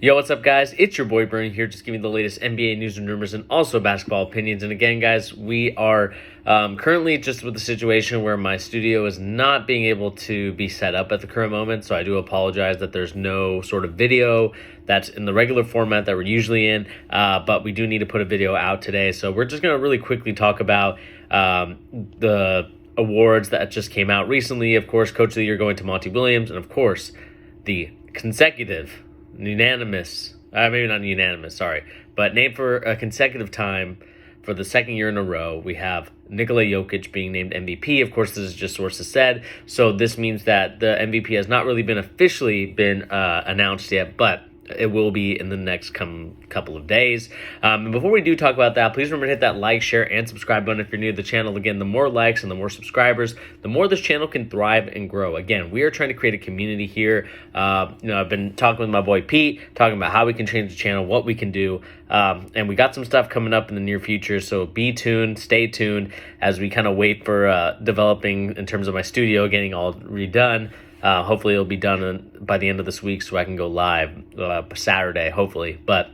Yo, what's up, guys? It's your boy Bernie here, just giving you the latest NBA news and rumors and also basketball opinions. And again, guys, we are currently just with the situation where my studio is not being able to be set up at the current moment. So I do apologize that there's no sort of video that's in the regular format that we're usually in. But we do need to put a video out today. So we're just going to really quickly talk about the awards that just came out recently. Of course, Coach of the Year going to Montey Williams, and of course, the consecutive unanimous, maybe not unanimous, sorry, but named for a consecutive time for the second year in a row. We have Nikola Jokic being named MVP. Of course, this is just sources said, so this means that the MVP has not really been officially announced yet, but it will be in the next couple of days. And before we do talk about that, please remember to hit that like, share, and subscribe button if you're new to the channel. Again, the more likes and the more subscribers, the more this channel can thrive and grow. Again, we are trying to create a community here. I've been talking with my boy Pete, talking about how we can change the channel, what we can do, and we got some stuff coming up in the near future. So be tuned, stay tuned as we kind of wait for developing in terms of my studio getting all redone. Hopefully it'll be done by the end of this week so I can go live Saturday, hopefully. But,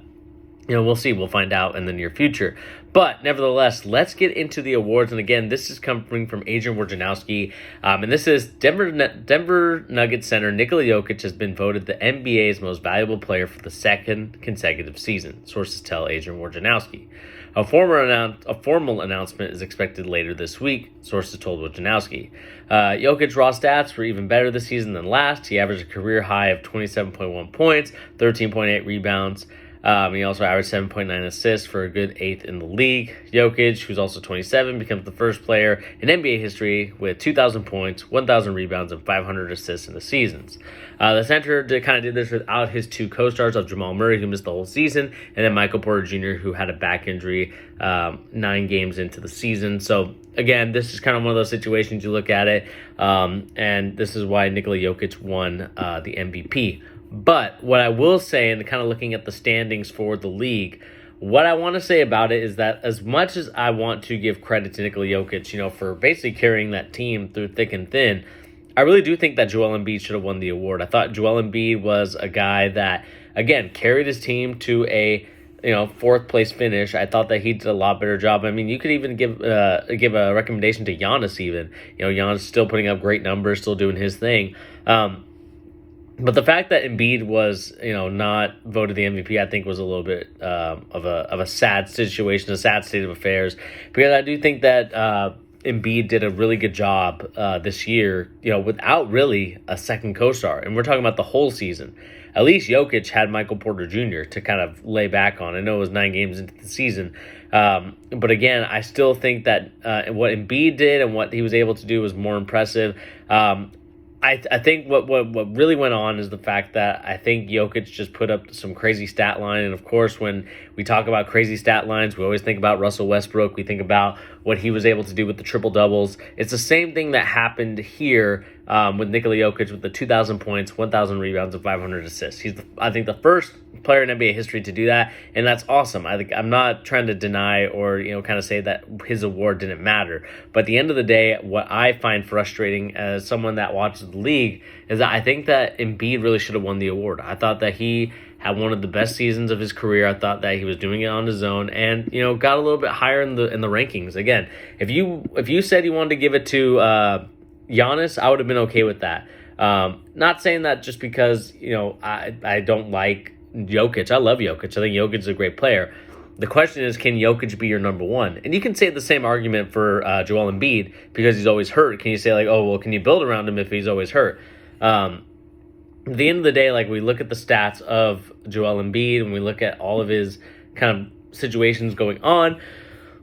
we'll see. We'll find out in the near future. But nevertheless, let's get into the awards. And again, this is coming from Adrian Wojnarowski. And this is Denver Nuggets center Nikola Jokic has been voted the NBA's most valuable player for the second consecutive season. Sources tell Adrian Wojnarowski. A formal announcement is expected later this week, sources told Wojnarowski. Jokic raw stats were even better this season than last. He averaged a career high of 27.1 points, 13.8 rebounds. He also averaged 7.9 assists for a good 8th in the league. Jokic, who's also 27, becomes the first player in NBA history with 2,000 points, 1,000 rebounds, and 500 assists in the seasons. The center kind of did this without his two co-stars of Jamal Murray, who missed the whole season, and then Michael Porter Jr., who had a back injury 9 games into the season. So, again, this is kind of one of those situations you look at it, and this is why Nikola Jokic won the MVP. But what I will say, and kind of looking at the standings for the league, what I want to say about it is that as much as I want to give credit to Nikola Jokic, for basically carrying that team through thick and thin, I really do think that Joel Embiid should have won the award. I thought Joel Embiid was a guy that, again, carried his team to a fourth place finish. I thought that he did a lot better job. I mean, you could even give a recommendation to Giannis even. Giannis still putting up great numbers, still doing his thing. But the fact that Embiid was, not voted the MVP, I think was a little bit of a sad situation, a sad state of affairs, because I do think that Embiid did a really good job this year, without really a second co-star, and we're talking about the whole season. At least Jokic had Michael Porter Jr. to kind of lay back on. I know it was 9 games into the season, but again, I still think that what Embiid did and what he was able to do was more impressive. I think what really went on is the fact that I think Jokic just put up some crazy stat line. And, of course, when we talk about crazy stat lines, we always think about Russell Westbrook. We think about what he was able to do with the triple-doubles. It's the same thing that happened here with Nikola Jokic with the 2,000 points, 1,000 rebounds, and 500 assists. He's, I think, the first player in NBA history to do that, and that's awesome. I'm not trying to deny or kind of say that his award didn't matter, but at the end of the day, what I find frustrating as someone that watches the league is that I think that Embiid really should have won the award. I thought that he had one of the best seasons of his career. I thought that he was doing it on his own, and got a little bit higher in the rankings. Again, if you said you wanted to give it to Giannis, I would have been okay with that. Not saying that just because I don't like Jokic. I love Jokic. I think Jokic is a great player. The question is, can Jokic be your number one? And you can say the same argument for Joel Embiid because he's always hurt. Can you say can you build around him if he's always hurt? At the end of the day, we look at the stats of Joel Embiid and we look at all of his kind of situations going on.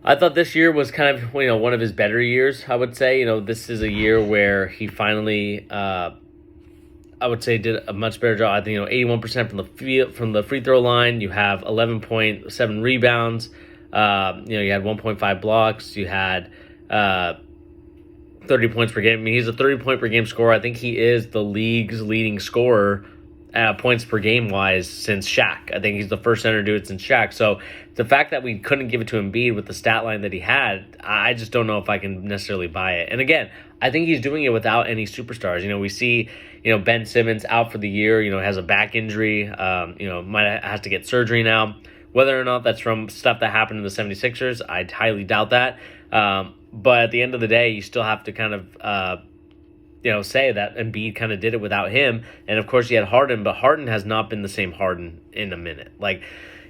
I thought this year was kind of one of his better years. I would say this is a year where he finally I would say did a much better job. I think 81% from the free throw line. You have 11.7 rebounds. You had 1.5 blocks. You had 30 points per game. I mean, he's a 30 point per game scorer. I think he is the league's leading scorer points per game wise since Shaq. I think he's the first center to do it since Shaq. So the fact that we couldn't give it to Embiid with the stat line that he had, I just don't know if I can necessarily buy it. And again, I think he's doing it without any superstars. We see, Ben Simmons out for the year, has a back injury, might has to get surgery now. Whether or not that's from stuff that happened in the 76ers, I highly doubt that. But at the end of the day, you still have to kind of, say that Embiid kind of did it without him. And of course, you had Harden, but Harden has not been the same Harden in a minute.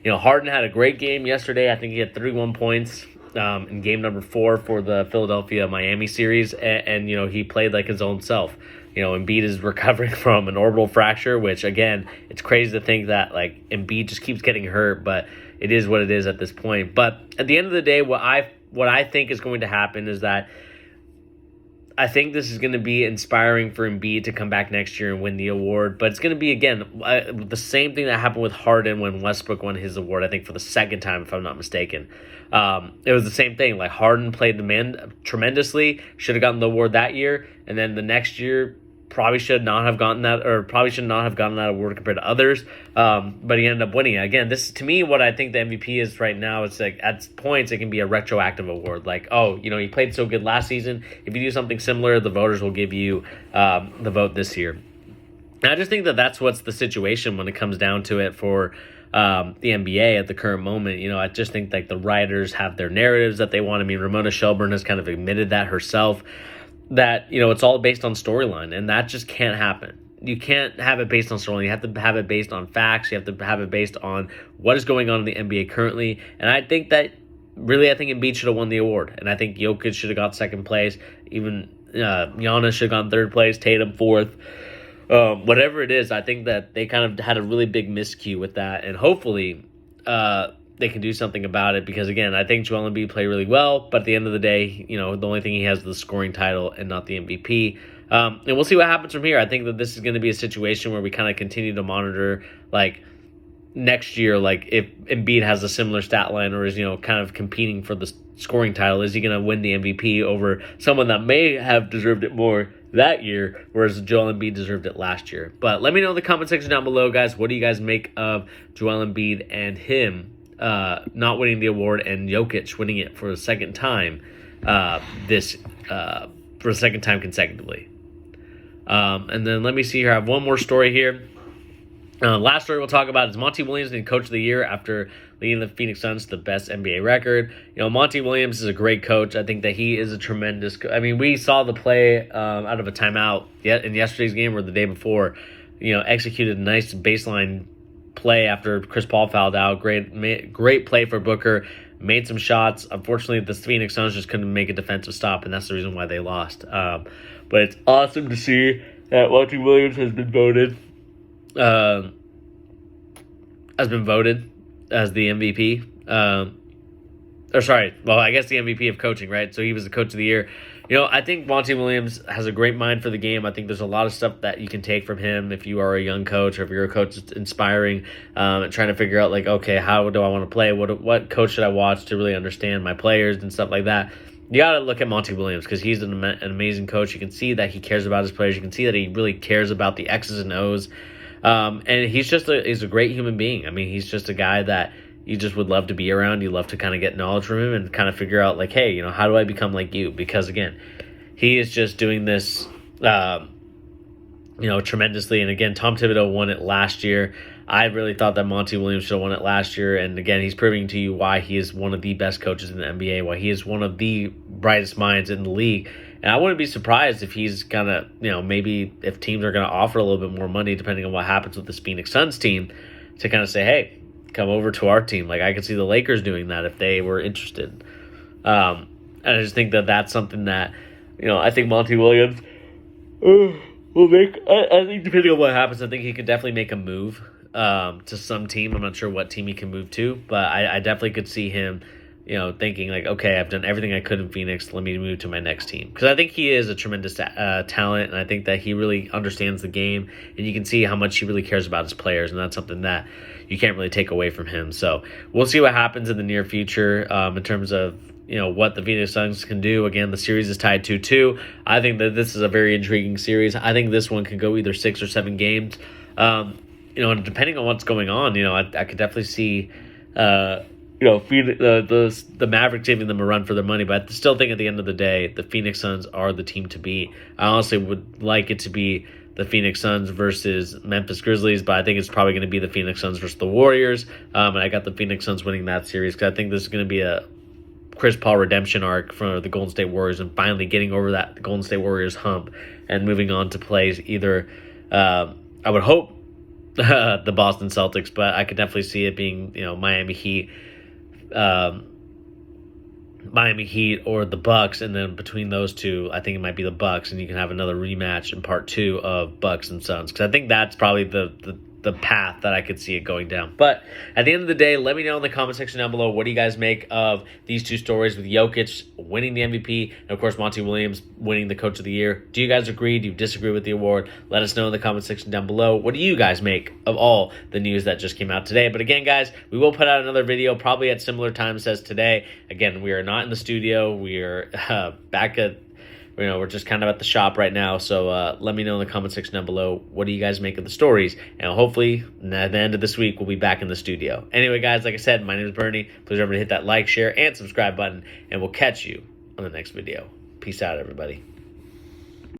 Harden had a great game yesterday. I think he had 31 points in game number 4 for the Philadelphia-Miami series. And he played like his own self. Embiid is recovering from an orbital fracture, which, again, it's crazy to think that, Embiid just keeps getting hurt, but it is what it is at this point. But at the end of the day, what I think is going to happen is that I think this is going to be inspiring for Embiid to come back next year and win the award. But it's going to be, again, the same thing that happened with Harden when Westbrook won his award, I think, for the second time, if I'm not mistaken. It was the same thing. Harden played the man tremendously, should have gotten the award that year. And then the next year, probably should not have gotten that award compared to others. But he ended up winning it. Again, this to me, what I think the MVP is right now, it's at points it can be a retroactive award. You played so good last season. If you do something similar, the voters will give you the vote this year. And I just think that's what's the situation when it comes down to it for the NBA at the current moment. I just think the writers have their narratives that they want. Ramona Shelburne has kind of admitted that herself, that it's all based on storyline, and that just can't happen. You can't have it based on storyline. You have to have it based on facts. You have to have it based on what is going on in the NBA currently. And I think Embiid should have won the award, and I think Jokic should have got second place. Even Giannis should have gone third place. Tatum fourth. Whatever it is, I think that they kind of had a really big miscue with that, and hopefully they can do something about it, because, again, I think Joel Embiid played really well, but at the end of the day, the only thing he has is the scoring title and not the MVP. And we'll see what happens from here. I think that this is going to be a situation where we kind of continue to monitor, next year, if Embiid has a similar stat line or is, kind of competing for the scoring title, is he going to win the MVP over someone that may have deserved it more that year, whereas Joel Embiid deserved it last year? But let me know in the comment section down below, guys. What do you guys make of Joel Embiid and him not winning the award, and Jokic winning it for the second time consecutively? And then let me see here. I have one more story here. Last story we'll talk about is Montey Williams named Coach of the Year after leading the Phoenix Suns to the best NBA record. Montey Williams is a great coach. I think that he is a tremendous we saw the play out of a timeout in yesterday's game or the day before. Executed a nice baseline play after Chris Paul fouled out. Great play for Booker. Made some shots. Unfortunately, the Phoenix Suns just couldn't make a defensive stop, and that's the reason why they lost. But it's awesome to see that Montey Williams has been voted as the MVP. I guess the MVP of coaching, right? So he was the Coach of the Year. I think Montey Williams has a great mind for the game. I think there's a lot of stuff that you can take from him if you are a young coach, or if you're a coach that's inspiring, and trying to figure out, okay, how do I want to play? What coach should I watch to really understand my players and stuff like that? You got to look at Montey Williams, because he's an amazing coach. You can see that he cares about his players. You can see that he really cares about the X's and O's. And he's a great human being. He's just a guy that you just would love to be around. You love to kind of get knowledge from him and kind of figure out, hey, how do I become like you? Because, again, he is just doing this, tremendously. And, again, Tom Thibodeau won it last year. I really thought that Montey Williams should have won it last year. And, again, he's proving to you why he is one of the best coaches in the NBA, why he is one of the brightest minds in the league. And I wouldn't be surprised if he's going to, maybe if teams are going to offer a little bit more money, depending on what happens with this Phoenix Suns team, to kind of say, hey, come over to our team. I could see the Lakers doing that if they were interested. And I just think that that's something that, I think Montey Williams will make. I think depending on what happens, I think he could definitely make a move to some team. I'm not sure what team he can move to, but I definitely could see him, thinking okay, I've done everything I could in Phoenix. Let me move to my next team. Because I think he is a tremendous talent, and I think that he really understands the game, and you can see how much he really cares about his players, and that's something that you can't really take away from him. So we'll see what happens in the near future in terms of what the Phoenix Suns can do. Again, the series is tied 2-2. I think that this is a very intriguing series. I think this one could go either 6 or 7 games. depending on what's going on, I could definitely see, the Mavericks giving them a run for their money. But I still think at the end of the day, the Phoenix Suns are the team to beat. I honestly would like it to be the Phoenix Suns versus Memphis Grizzlies, but I think it's probably going to be the Phoenix Suns versus the Warriors. And I got the Phoenix Suns winning that series because I think this is going to be a Chris Paul redemption arc for the Golden State Warriors and finally getting over that Golden State Warriors hump and moving on to plays either, I would hope, the Boston Celtics, but I could definitely see it being, Miami Heat or the Bucks, and then between those two, I think it might be the Bucks, and you can have another rematch in part 2 of Bucks and Suns, because I think that's probably the path that I could see it going down. But at the end of the day, let me know in the comment section down below, what do you guys make of these two stories with Jokic winning the MVP and, of course, Montey Williams winning the Coach of the Year? Do you guys agree? Do you disagree with the award? Let us know in the comment section down below. What do you guys make of all the news that just came out today? But again, guys, we will put out another video probably at similar times as today. Again, we are not in the studio. We are back at we're just kind of at the shop right now, so let me know in the comment section down below, what do you guys make of the stories, and hopefully at the end of this week we'll be back in the studio. Anyway, guys, like I said, my name is Bernie. Please remember to hit that like, share, and subscribe button, and we'll catch you on the next video. Peace out, everybody.